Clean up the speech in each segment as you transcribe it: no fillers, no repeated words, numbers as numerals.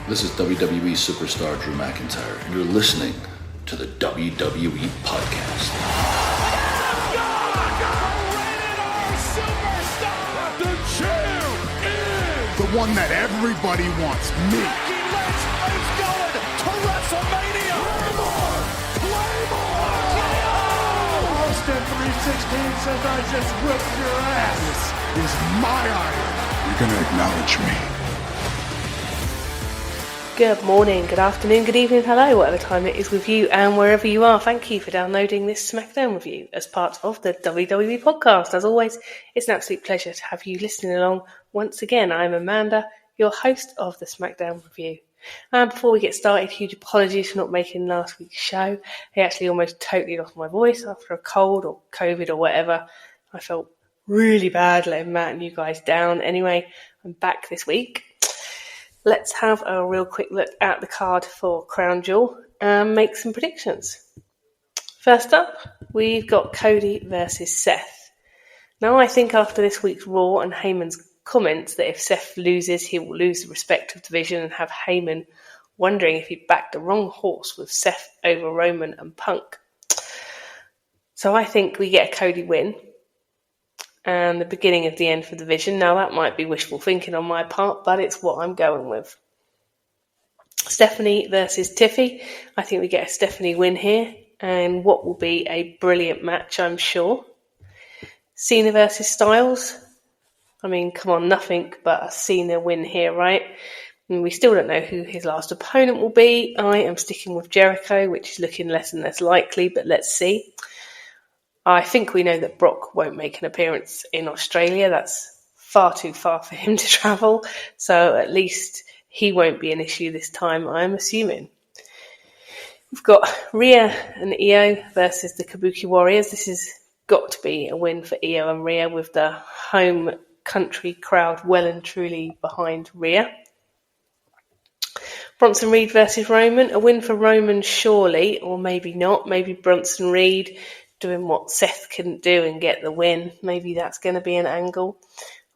This is WWE superstar Drew McIntyre, and you're listening to the WWE Podcast. The champ is the one that everybody wants, me. It's going to WrestleMania. Claymore! Austin 316 says I just whipped your ass. This is my iron. You're going to acknowledge me. Good morning, good afternoon, good evening, hello, whatever time it is with you and wherever you are. Thank you for downloading this SmackDown review as part of the WWE podcast. As always, it's an absolute pleasure to have you listening along. Once again, I'm Amanda, your host of the SmackDown review. And before we get started, huge apologies for not making last week's show. I actually almost totally lost my voice after a cold or COVID or whatever. I felt really bad letting Matt and you guys down. Anyway, I'm back this week. Let's have a real quick look at the card for Crown Jewel and make some predictions. First up, we've got Cody versus Seth. Now, I think after this week's Raw and Heyman's comments that if Seth loses, he will lose the respective division and have Heyman wondering if he backed the wrong horse with Seth over Roman and Punk. So I think we get a Cody win and the beginning of the end for the division. Now, that might be wishful thinking on my part, but it's what I'm going with. Stephanie versus Tiffy. I think we get a Stephanie win here, and what will be a brilliant match, I'm sure. Cena versus Styles. I mean, come on, nothing but a Cena win here, right? And we still don't know who his last opponent will be. I am sticking with Jericho, which is looking less and less likely, but let's see. I think we know that Brock won't make an appearance in Australia. That's far too far for him to travel. So at least he won't be an issue this time, I'm assuming. We've got Rhea and Io versus the Kabuki Warriors. This has got to be a win for Io and Rhea with the home country crowd well and truly behind Rhea. Bronson Reed versus Roman. A win for Roman surely, or maybe not. Maybe Bronson Reed doing what Seth couldn't do and get the win. Maybe that's going to be an angle.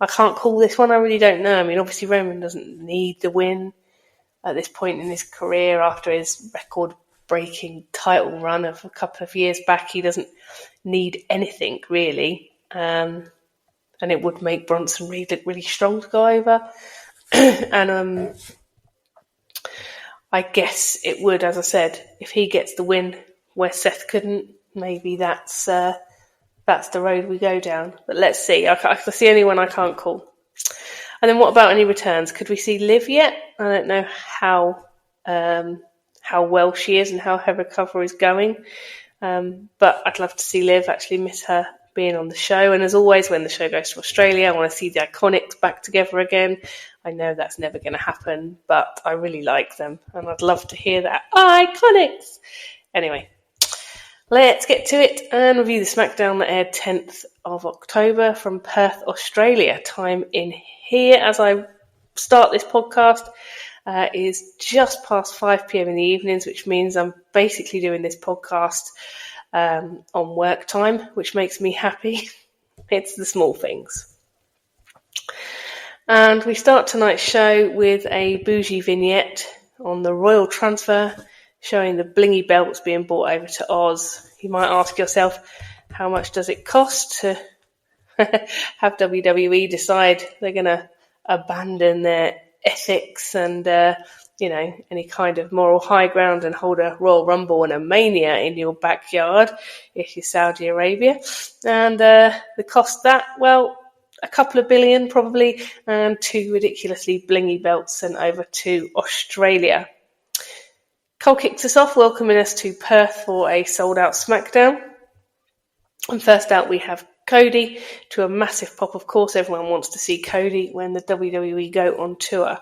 I can't call this one. I really don't know. I mean, obviously Roman doesn't need the win at this point in his career after his record-breaking title run of a couple of years back. He doesn't need anything, really. And it would make Bronson Reed look really strong to go over. And I guess it would, as I said, if he gets the win where Seth couldn't, maybe that's the road we go down. But let's see. That's the only one I can't call. And then what about any returns? Could we see Liv yet? I don't know how well she is and how her recovery is going. But I'd love to see Liv. Actually miss her being on the show. And as always, when the show goes to Australia, I want to see the Iconics back together again. I know that's never going to happen, but I really like them. And I'd love to hear that. Iconics! Anyway. Let's get to it and review the SmackDown that aired 10th of October from Perth, Australia. Time in here as I start this podcast is just past 5 p.m. in the evenings, which means I'm basically doing this podcast on work time, which makes me happy. It's the small things. And we start tonight's show with a bougie vignette on the royal transfer, showing the blingy belts being brought over to Oz. You might ask yourself, how much does it cost to have WWE decide they're going to abandon their ethics and, any kind of moral high ground and hold a Royal Rumble and a Mania in your backyard if you're Saudi Arabia. And the cost that, well, a couple of billion probably, and 2 ridiculously blingy belts sent over to Australia. Cole kicks us off, welcoming us to Perth for a sold-out SmackDown. And first out, we have Cody, to a massive pop. Of course, everyone wants to see Cody when the WWE go on tour.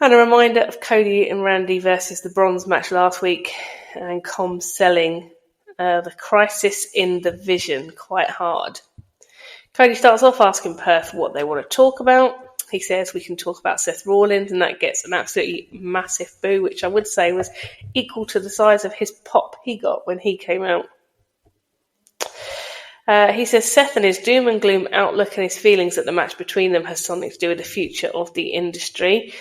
And a reminder of Cody and Randy versus the Bronze match last week, and Com selling the crisis in the vision quite hard. Cody starts off asking Perth what they want to talk about. He says we can talk about Seth Rollins, and that gets an absolutely massive boo, which I would say was equal to the size of his pop he got when he came out. He says Seth and his doom and gloom outlook and his feelings that the match between them has something to do with the future of the industry.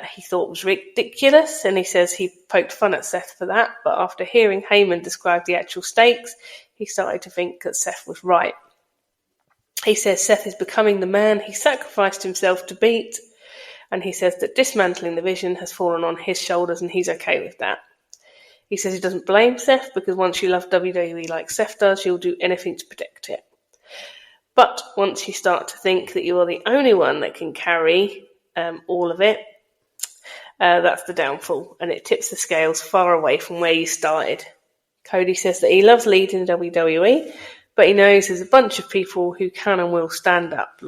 he thought was ridiculous, and he says he poked fun at Seth for that, but after hearing Heyman describe the actual stakes, he started to think that Seth was right. He says Seth is becoming the man he sacrificed himself to beat, and he says that dismantling the Vision has fallen on his shoulders and he's okay with that. He says he doesn't blame Seth because once you love WWE like Seth does, you'll do anything to protect it. But once you start to think that you are the only one that can carry all of it, that's the downfall, and it tips the scales far away from where you started. Cody says that he loves leading WWE, but he knows there's a bunch of people who can and will stand up,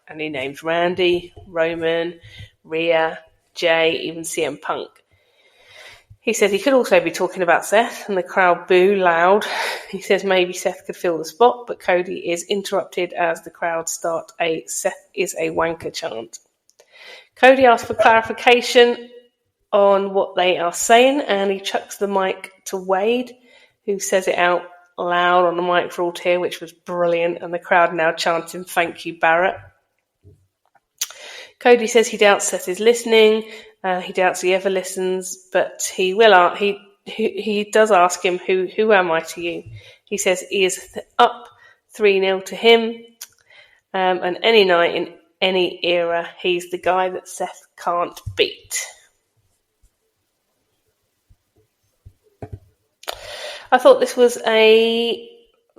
and he names Randy, Roman, Rhea, Jay, even CM Punk. He said he could also be talking about Seth, and the crowd boo loud. He says maybe Seth could fill the spot, but Cody is interrupted as the crowd start a Seth is a wanker chant. Cody asks for clarification on what they are saying, and he chucks the mic to Wade, who says it out loud on the mic for all to hear, which was brilliant, and the crowd now chanting, "Thank you, Barrett." Cody says he doubts Seth is listening. He doubts he ever listens, but he will. He does ask him, "Who am I to you?" He says he is up 3-0 to him, and any night in any era, he's the guy that Seth can't beat. I thought this was a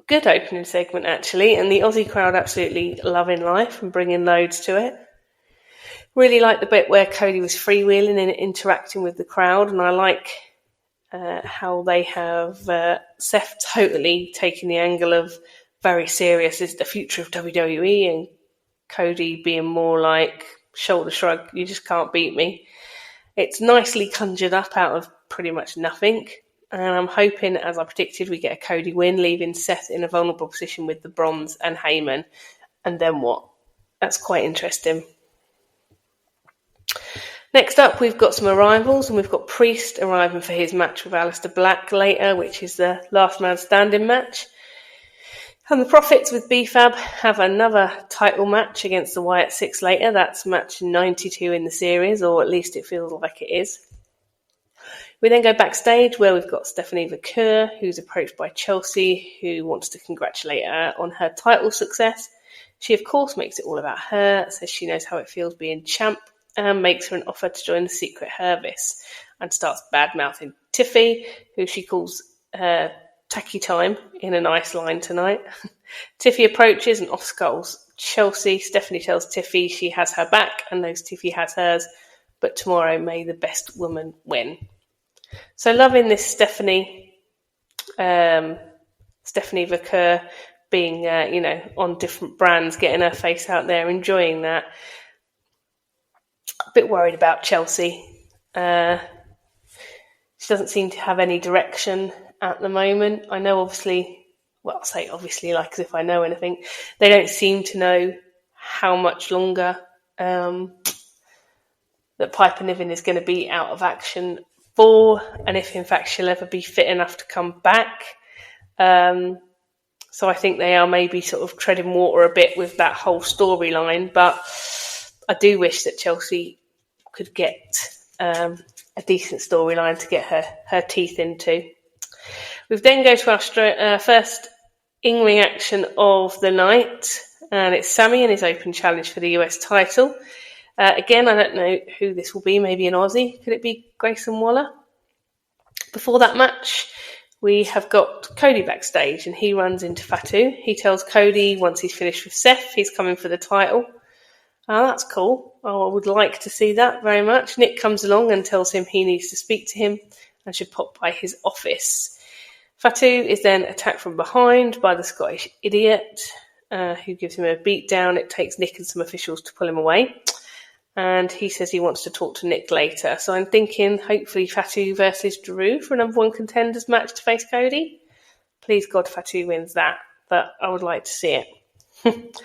good opening segment, actually, and the Aussie crowd absolutely loving life and bringing loads to it. Really like the bit where Cody was freewheeling and interacting with the crowd, and I like how they have Seth totally taking the angle of very serious, is the future of WWE, and Cody being more like shoulder shrug, you just can't beat me. It's nicely conjured up out of pretty much nothing, and I'm hoping, as I predicted, we get a Cody win, leaving Seth in a vulnerable position with the Bronze and Heyman, and then what? That's quite interesting. Next up, we've got some arrivals, and we've got Priest arriving for his match with Aleister Black later, which is the last man standing match. And the Profits with B-Fab have another title match against the Wyatt Six later. That's match 92 in the series, or at least it feels like it is. We then go backstage where we've got Stephanie Vaquer, who's approached by Chelsea, who wants to congratulate her on her title success. She, of course, makes it all about her, says she knows how it feels being champ, and makes her an offer to join the Secret Service, and starts bad-mouthing Tiffy, who she calls tacky time in a nice line tonight. Tiffy approaches and off-skulls Chelsea. Stephanie tells Tiffy she has her back and knows Tiffy has hers, but tomorrow may the best woman win. So loving this Stephanie Vaquer being, on different brands, getting her face out there, enjoying that. A bit worried about Chelsea. She doesn't seem to have any direction at the moment. I know, obviously, well, I'll say obviously, like as if I know anything. They don't seem to know how much longer that Piper Niven is going to be out of action for, and if in fact she'll ever be fit enough to come back. So I think they are maybe sort of treading water a bit with that whole storyline, but I do wish that Chelsea could get a decent storyline to get her teeth into. We then go to our first in-ring action of the night, and it's Sammy in his open challenge for the US title. Again, I don't know who this will be, maybe an Aussie. Could it be Grayson Waller? Before that match, we have got Cody backstage, and he runs into Fatu. He tells Cody once he's finished with Seth, he's coming for the title. Oh, that's cool. Oh, I would like to see that very much. Nick comes along and tells him he needs to speak to him and should pop by his office. Fatu is then attacked from behind by the Scottish idiot, who gives him a beat down. It takes Nick and some officials to pull him away. And he says he wants to talk to Nick later. So I'm thinking, hopefully, Fatu versus Drew for a number one contenders match to face Cody. Please God, Fatu wins that, but I would like to see it.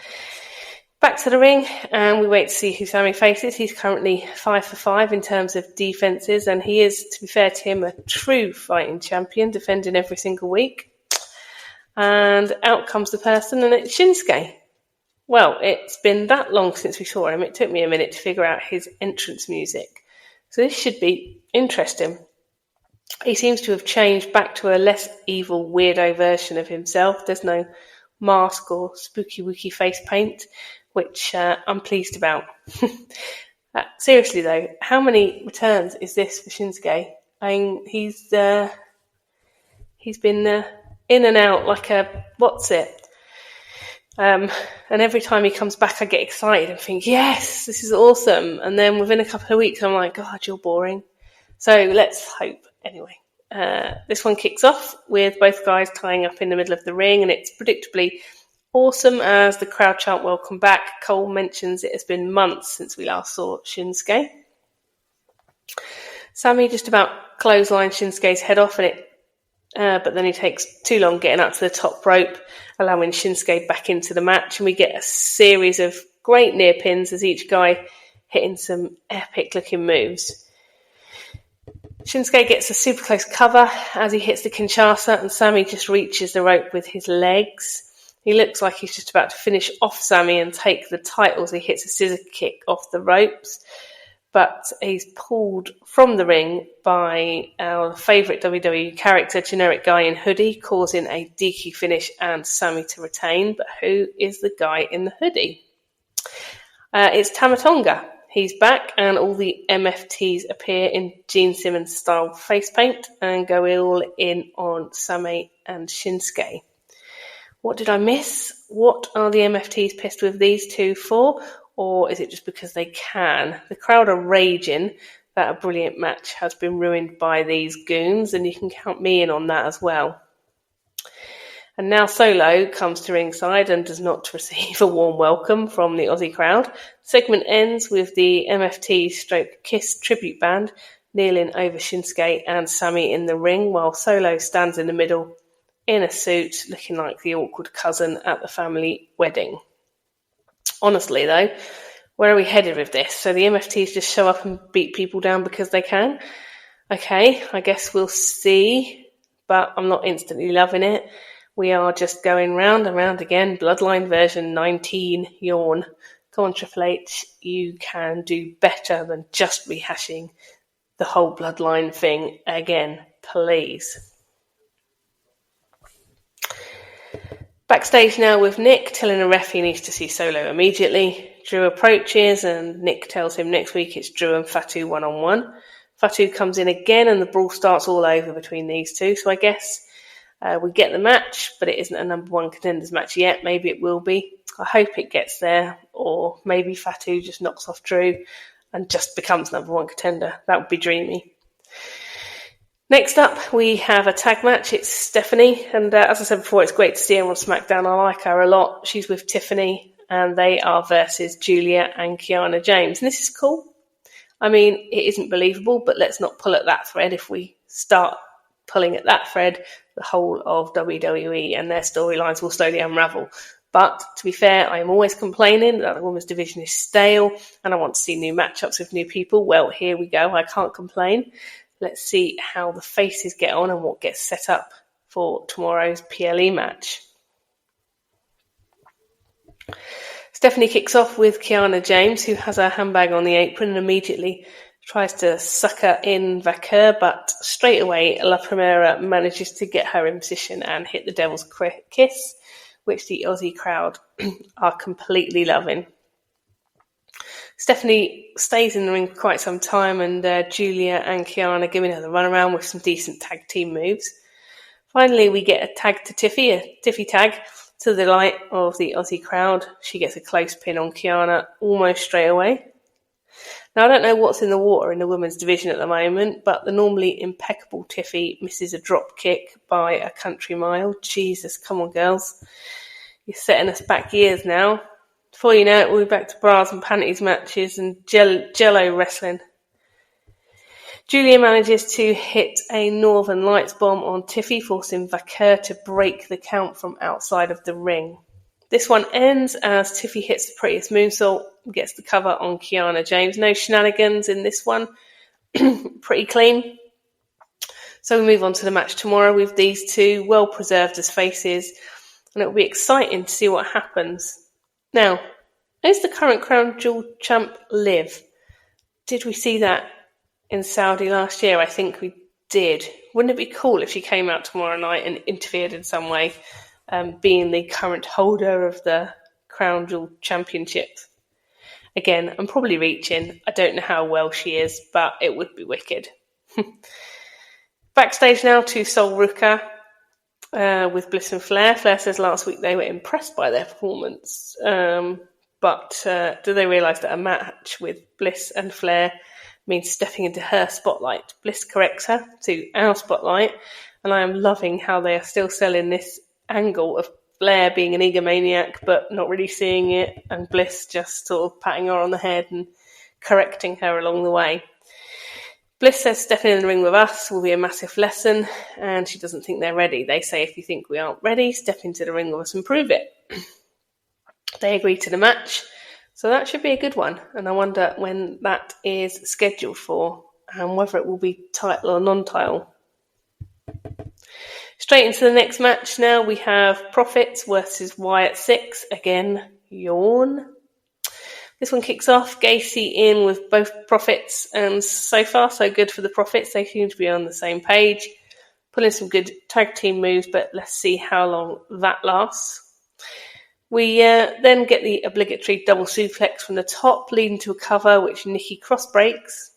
Back to the ring, and we wait to see who Sammy faces. He's currently 5 for 5 in terms of defences, and he is, to be fair to him, a true fighting champion, defending every single week. And out comes the person, and it's Shinsuke. Well, it's been that long since we saw him. It took me a minute to figure out his entrance music. So this should be interesting. He seems to have changed back to a less evil, weirdo version of himself. There's no mask or spooky wooky face paint, which I'm pleased about. Seriously though, how many returns is this for Shinsuke? I mean, he's been in and out like a what's it? And every time he comes back, I get excited and think, yes, this is awesome. And then within a couple of weeks, I'm like, God, you're boring. So let's hope. Anyway, this one kicks off with both guys tying up in the middle of the ring, and it's predictably awesome as the crowd chant welcome back. Cole mentions it has been months since we last saw Shinsuke. Sammy just about clotheslines Shinsuke's head off, but then he takes too long getting up to the top rope, allowing Shinsuke back into the match, and we get a series of great near pins as each guy hitting some epic looking moves. Shinsuke gets a super close cover as he hits the Kinshasa, and Sammy just reaches the rope with his legs. He looks like he's just about to finish off Sammy and take the titles. He hits a scissor kick off the ropes, but he's pulled from the ring by our favourite WWE character, generic guy in hoodie, causing a DQ finish and Sammy to retain. But who is the guy in the hoodie? It's Tamatonga. He's back, and all the MFTs appear in Gene Simmons style face paint and go all in on Sammy and Shinsuke. What did I miss? What are the MFTs pissed with these two for? Or is it just because they can? The crowd are raging that a brilliant match has been ruined by these goons, and you can count me in on that as well. And now Solo comes to ringside and does not receive a warm welcome from the Aussie crowd. Segment ends with the MFT / Kiss tribute band kneeling over Shinsuke and Sammy in the ring, while Solo stands in the middle in a suit, looking like the awkward cousin at the family wedding. Honestly though, where are we headed with this? So the MFTs just show up and beat people down because they can? Okay, I guess we'll see, but I'm not instantly loving it. We are just going round and round again. Bloodline version 19, yawn. Come on, Triple H, you can do better than just rehashing the whole Bloodline thing again, please. Backstage now with Nick, telling a ref he needs to see Solo immediately. Drew approaches and Nick tells him next week it's Drew and Fatu one-on-one. Fatu comes in again and the brawl starts all over between these two, so I guess we get the match, but it isn't a number one contenders match yet. Maybe it will be. I hope it gets there, or maybe Fatu just knocks off Drew and just becomes number one contender. That would be dreamy. Next up, we have a tag match. It's Stephanie, and as I said before, it's great to see her on SmackDown. I like her a lot. She's with Tiffany, and they are versus Julia and Kiana James. And this is cool. I mean, it isn't believable, but let's not pull at that thread. If we start pulling at that thread, the whole of WWE and their storylines will slowly unravel. But to be fair, I am always complaining that the women's division is stale and I want to see new matchups with new people. Well, here we go. I can't complain. Let's see how the faces get on and what gets set up for tomorrow's PLE match. Stephanie kicks off with Kiana James, who has her handbag on the apron and immediately tries to sucker in Vaquer, but straight away La Primera manages to get her in position and hit the Devil's Kiss, which the Aussie crowd are completely loving. Stephanie stays in the ring for quite some time, and Julia and Kiana giving her the runaround with some decent tag team moves. Finally, we get a tag to Tiffy, a Tiffy tag, to the delight of the Aussie crowd. She gets a close pin on Kiana almost straight away. Now, I don't know what's in the water in the women's division at the moment, but the normally impeccable Tiffy misses a drop kick by a country mile. Jesus, come on, girls. You're setting us back years now. Before you know it, we'll be back to bras and panties matches and jello wrestling. Julia manages to hit a Northern Lights bomb on Tiffy, forcing Vaquer to break the count from outside of the ring. This one ends as Tiffy hits the prettiest moonsault, gets the cover on Kiana James. No shenanigans in this one. Pretty clean. So we move on to the match tomorrow with these two well preserved as faces, and it'll be exciting to see what happens. Now, is the current Crown Jewel champ Liv? Did we see that in Saudi last year? I think we did. Wouldn't it be cool if she came out tomorrow night and interfered in some way, being the current holder of the Crown Jewel Championship? Again, I'm probably reaching. I don't know how well she is, but it would be wicked. Backstage now to Sol Ruka with Bliss and Flair. Flair says last week they were impressed by their performance, but do they realise that a match with Bliss and Flair means stepping into her spotlight? Bliss corrects her to our spotlight, and I am loving how they are still selling this angle of Flair being an egomaniac but not really seeing it, and Bliss just sort of patting her on the head and correcting her along the way. Bliss says stepping in the ring with us will be a massive lesson, and she doesn't think they're ready. They say if you think we aren't ready, step into the ring with us and prove it. They agree to the match, so that should be a good one, and I wonder when that is scheduled for and whether it will be title or non-title. Straight into the next match now, we have Profits versus Wyatt Six. Again, yawn. This one kicks off, Gacy in with both Profits, and so far so good for the Profits. They seem to be on the same page, pulling some good tag team moves, but let's see how long that lasts. We then get the obligatory double suplex from the top, leading to a cover, which Nikki cross breaks.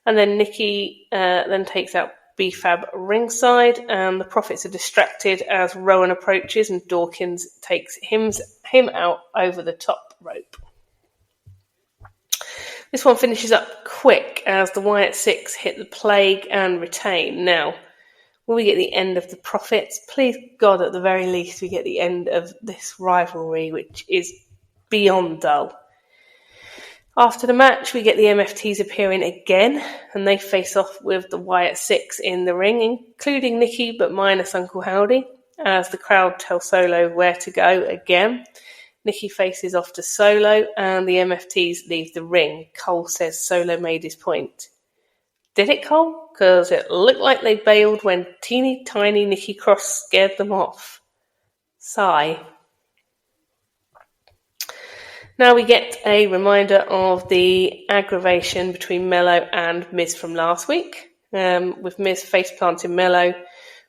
And then Nikki then takes out B-Fab ringside, and the Profits are distracted as Rowan approaches and Dawkins takes him out over the top rope. This one finishes up quick as the Wyatt Six hit the Plague and retain. Now, will we get the end of the Profits? Please God, at the very least, we get the end of this rivalry, which is beyond dull. After the match, we get the MFTs appearing again, and they face off with the Wyatt Six in the ring, including Nikki, but minus Uncle Howdy, as the crowd tell Solo where to go again. Nikki faces off to Solo, and the MFTs leave the ring. Cole says Solo made his point. Did it, Cole? Because it looked like they bailed when teeny tiny Nikki Cross scared them off. Sigh. Now we get a reminder of the aggravation between Mello and Miz from last week, with Miz face planting Mello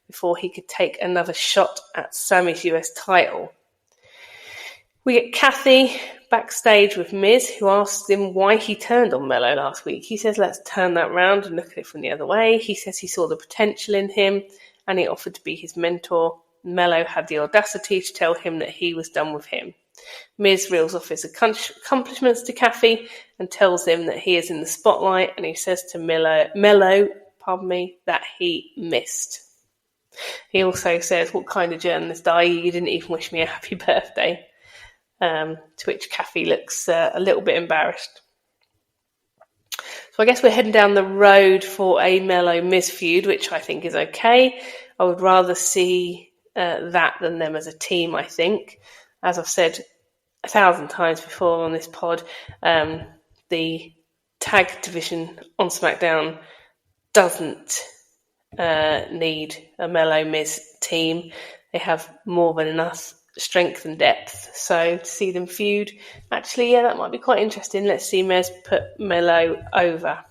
before he could take another shot at Sammy's US title. We get Kathy backstage with Miz, who asks him why he turned on Mello last week. He says, let's turn that round and look at it from the other way. He says he saw the potential in him and he offered to be his mentor. Mello had the audacity to tell him that he was done with him. Miz reels off his accomplishments to Kathy and tells him that he is in the spotlight, and he says to Mello, that he missed. He also says, what kind of journalist are you? You didn't even wish me a happy birthday. To which Kathy looks a little bit embarrassed. So I guess we're heading down the road for a Mello Miz feud, which I think is okay. I would rather see that than them as a team, I think. As I've said 1,000 times before on this pod, the tag division on SmackDown doesn't need a Mello Miz team. They have more than enough strength and depth, so to see them feud, actually, yeah, that might be quite interesting. Let's see Miz put Mello over.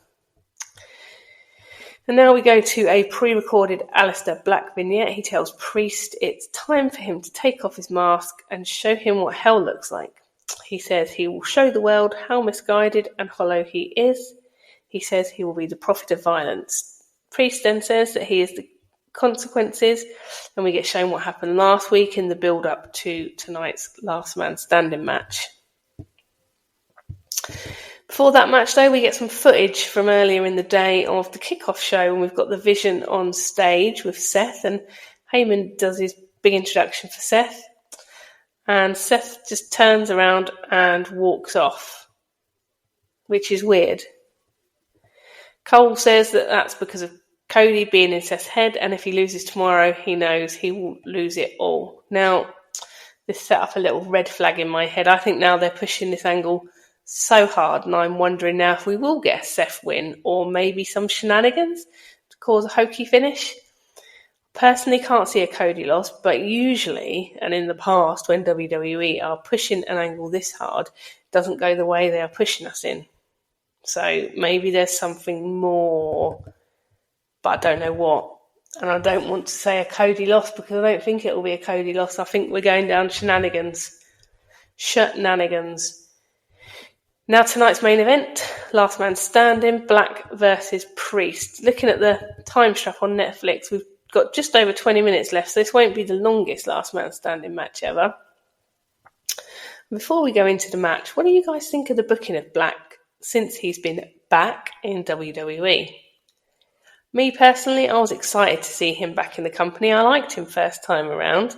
And now we go to a pre-recorded Aleister Black vignette. He tells Priest it's time for him to take off his mask and show him what hell looks like. He says he will show the world how misguided and hollow he is. He says he will be the prophet of violence. Priest then says that he is the consequences, and we get shown what happened last week in the build-up to tonight's Last Man Standing match. Before that match, though, we get some footage from earlier in the day of the kickoff show, and we've got the Vision on stage with Seth, and Heyman does his big introduction for Seth, and Seth just turns around and walks off, which is weird. Cole says that that's because of Cody being in Seth's head, and if he loses tomorrow, he knows he will lose it all. Now, this set up a little red flag in my head. I think now they're pushing this angle so hard, and I'm wondering now if we will get a Seth win, or maybe some shenanigans to cause a hokey finish. Personally, can't see a Cody loss, but usually, and in the past, when WWE are pushing an angle this hard, it doesn't go the way they are pushing us in. So maybe there's something more, but I don't know what. And I don't want to say a Cody loss because I don't think it will be a Cody loss. I think we're going down shenanigans. Now tonight's main event, Last Man Standing, Black versus Priest. Looking at the time strap on Netflix, we've got just over 20 minutes left, so this won't be the longest Last Man Standing match ever. Before we go into the match, what do you guys think of the booking of Black since he's been back in WWE? Me personally, I was excited to see him back in the company. I liked him first time around,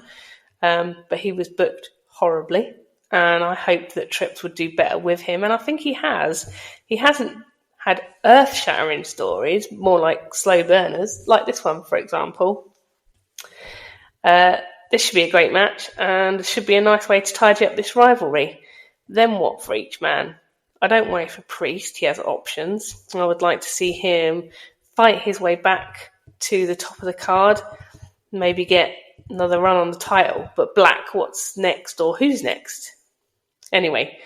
but he was booked horribly, and I hoped that Trips would do better with him, and I think he has. He hasn't had earth-shattering stories, more like slow burners, like this one, for example. This should be a great match, and it should be a nice way to tidy up this rivalry. Then what for each man? I don't worry for Priest, he has options. I would like to see him fight his way back to the top of the card, maybe get another run on the title. But Black, what's next, or who's next? Anyway,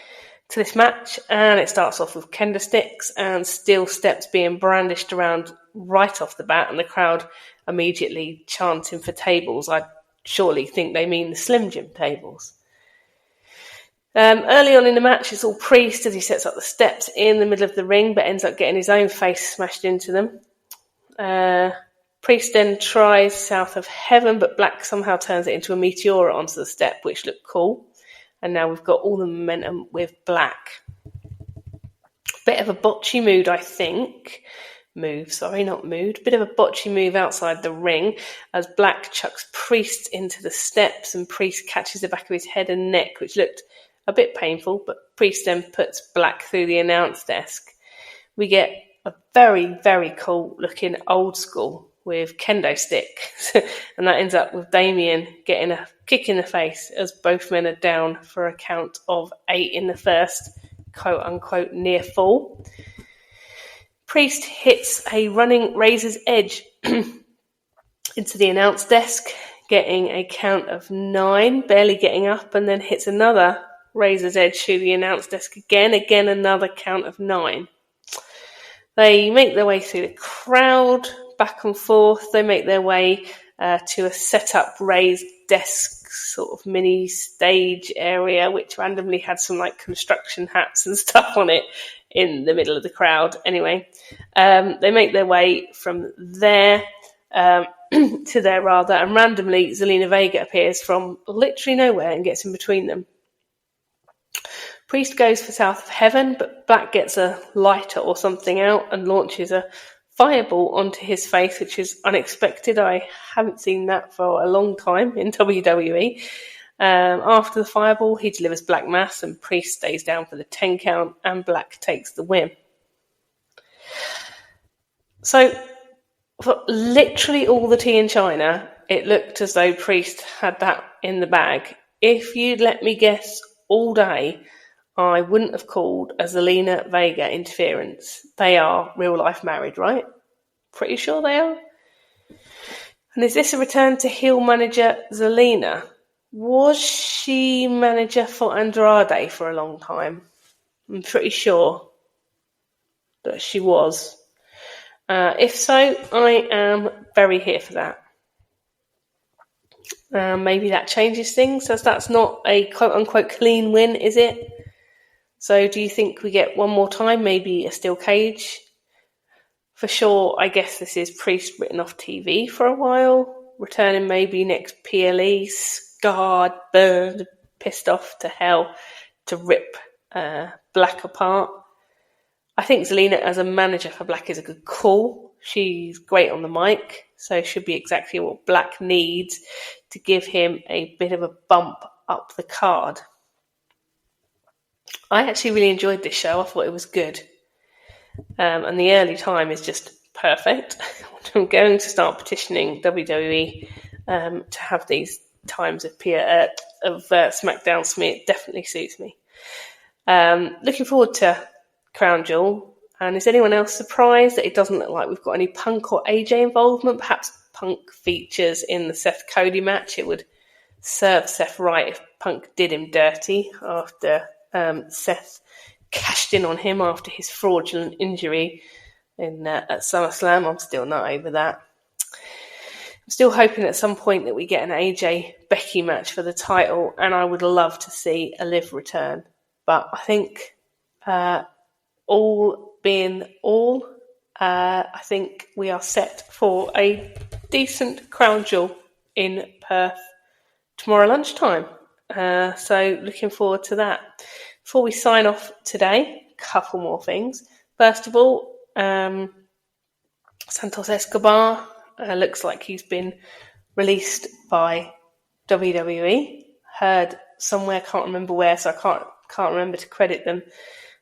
to this match, and it starts off with kendo sticks and steel steps being brandished around right off the bat, and the crowd immediately chanting for tables. I surely think they mean the Slim Jim tables. Early on in the match, it's all Priest as he sets up the steps in the middle of the ring, but ends up getting his own face smashed into them. Priest then tries South of Heaven, but Black somehow turns it into a Meteora onto the step, which looked cool. And now we've got all the momentum with Black. Bit of a botchy mood, I think. Bit of a botchy move outside the ring as Black chucks Priest into the steps, and Priest catches the back of his head and neck, which looked a bit painful, but Priest then puts Black through the announce desk. We get a very, very cool looking old school with kendo stick, and that ends up with Damien getting a kick in the face as both men are down for a count of 8 in the first quote-unquote near fall. Priest hits a running Razor's Edge into the announce desk, getting a count of 9, barely getting up, and then hits another Razor's Edge through the announce desk again another count of 9. They make their way through the crowd, back and forth. They make their way to a set-up raised desk sort of mini stage area, which randomly had some like construction hats and stuff on it in the middle of the crowd. Anyway, they make their way from there to there rather, and randomly Zelina Vega appears from literally nowhere and gets in between them. Priest goes for South of Heaven, but Black gets a lighter or something out and launches a fireball onto his face, which is unexpected. I haven't seen that for a long time in WWE. After the fireball, he delivers Black Mass, and Priest stays down for the 10 count, and Black takes the win. So, for literally all the tea in China, it looked as though Priest had that in the bag. If you'd let me guess all day, I wouldn't have called a Zelina Vega interference. They are real life married, right? Pretty sure they are. And is this a return to heel manager Zelina? Was she manager for Andrade for a long time? I'm pretty sure that she was. If so, I am very here for that. Maybe that changes things, as that's not a quote-unquote clean win, is it? So do you think we get one more time, maybe a steel cage? For sure, I guess this is Priest written off TV for a while, returning maybe next PLE, scarred, burned, pissed off to hell to rip Black apart. I think Zelina as a manager for Black is a good call. She's great on the mic, so should be exactly what Black needs to give him a bit of a bump up the card. I actually really enjoyed this show. I thought it was good. And the early time is just perfect. I'm going to start petitioning WWE to have these times of SmackDown for me. It definitely suits me. Looking forward to Crown Jewel. And is anyone else surprised that it doesn't look like we've got any Punk or AJ involvement? Perhaps Punk features in the Seth Cody match. It would serve Seth right if Punk did him dirty after Seth cashed in on him after his fraudulent injury at SummerSlam. I'm still not over that. I'm still hoping at some point that we get an AJ Becky match for the title, and I would love to see a Liv return. But I think all being all, I think we are set for a decent Crown Jewel in Perth tomorrow lunchtime. So looking forward to that. Before we sign off today, a couple more things. First of all, Santos Escobar looks like he's been released by WWE. Heard somewhere, can't remember where, so I can't remember to credit them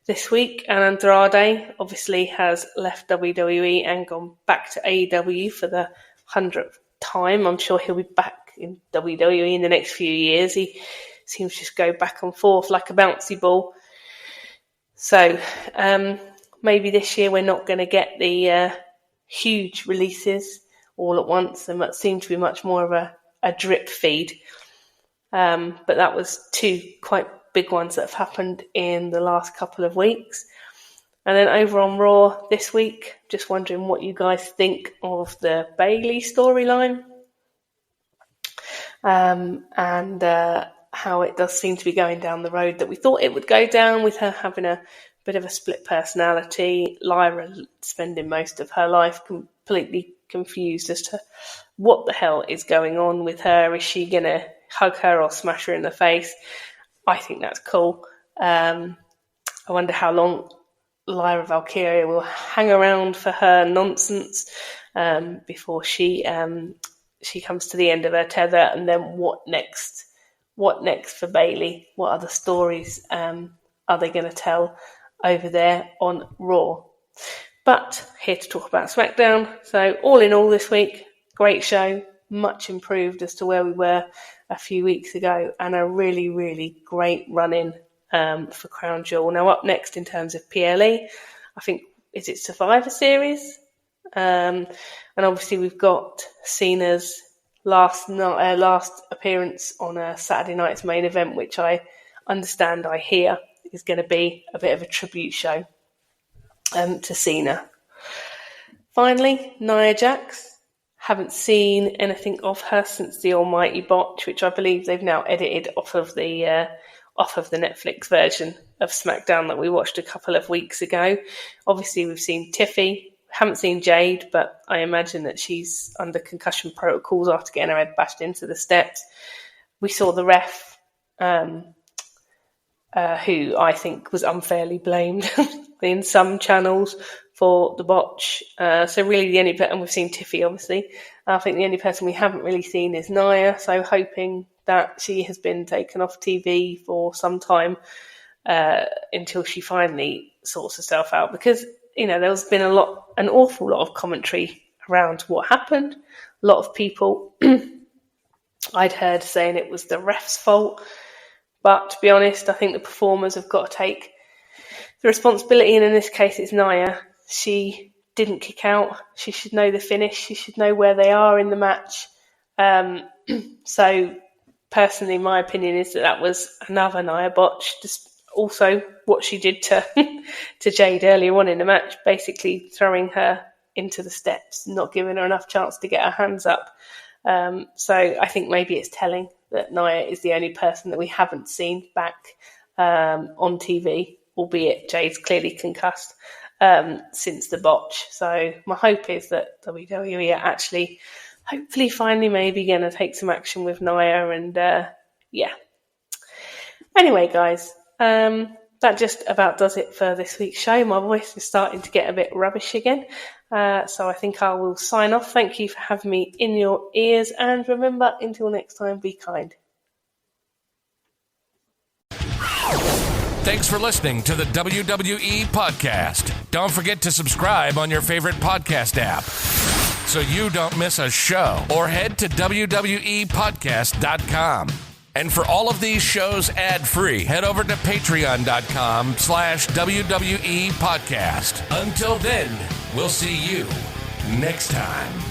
this week. And Andrade obviously has left WWE and gone back to AEW for the 100th time. I'm sure he'll be back in WWE in the next few years. He seems to just go back and forth like a bouncy ball. So maybe this year we're not going to get the huge releases all at once, and that seemed to be much more of a drip feed. But that was two quite big ones that have happened in the last couple of weeks. And then over on Raw this week, just wondering what you guys think of the Bayley storyline. And how it does seem to be going down the road that we thought it would go down, with her having a bit of a split personality. Lyra spending most of her life completely confused as to what the hell is going on with her. Is she going to hug her or smash her in the face? I think that's cool. I wonder how long Lyra Valkyria will hang around for her nonsense before she comes to the end of her tether. And then what next? What next for Bayley? What other stories are they going to tell over there on Raw? But here to talk about SmackDown. So all in all this week, great show, much improved as to where we were a few weeks ago, and a really, really great run-in for Crown Jewel. Now up next in terms of PLE, I think, is it Survivor Series? And obviously we've got Cena's last appearance on a Saturday night's main event, which I hear is going to be a bit of a tribute show to Cena. Finally, Nia Jax. Haven't seen anything of her since the Almighty Botch, which I believe they've now edited off of the Netflix version of SmackDown that we watched a couple of weeks ago. Obviously, we've seen Tiffy. Haven't seen Jade, but I imagine that she's under concussion protocols after getting her head bashed into the steps. We saw the ref, who I think was unfairly blamed in some channels for the botch. So really and we've seen Tiffy, obviously. I think the only person we haven't really seen is Nia, so hoping that she has been taken off TV for some time until she finally sorts herself out, because there's been an awful lot of commentary around what happened. A lot of people I'd heard saying it was the ref's fault, but to be honest, I think the performers have got to take the responsibility, and in this case it's Nia. She didn't kick out. She should know the finish. She should know where they are in the match. So personally, my opinion is that was another Nia botch. Just also what she did to Jade earlier on in the match, basically throwing her into the steps, not giving her enough chance to get her hands up. So I think maybe it's telling that Nia is the only person that we haven't seen back on TV, albeit Jade's clearly concussed since the botch. So my hope is that WWE are actually, hopefully, finally maybe going to take some action with Nia. And yeah. Anyway, guys, that just about does it for this week's show. My voice is starting to get a bit rubbish again. So I think I will sign off. Thank you for having me in your ears. And remember, until next time, be kind. Thanks for listening to the WWE Podcast. Don't forget to subscribe on your favorite podcast app so you don't miss a show, or head to WWEpodcast.com. And for all of these shows ad-free, head over to patreon.com/WWE Podcast. Until then, we'll see you next time.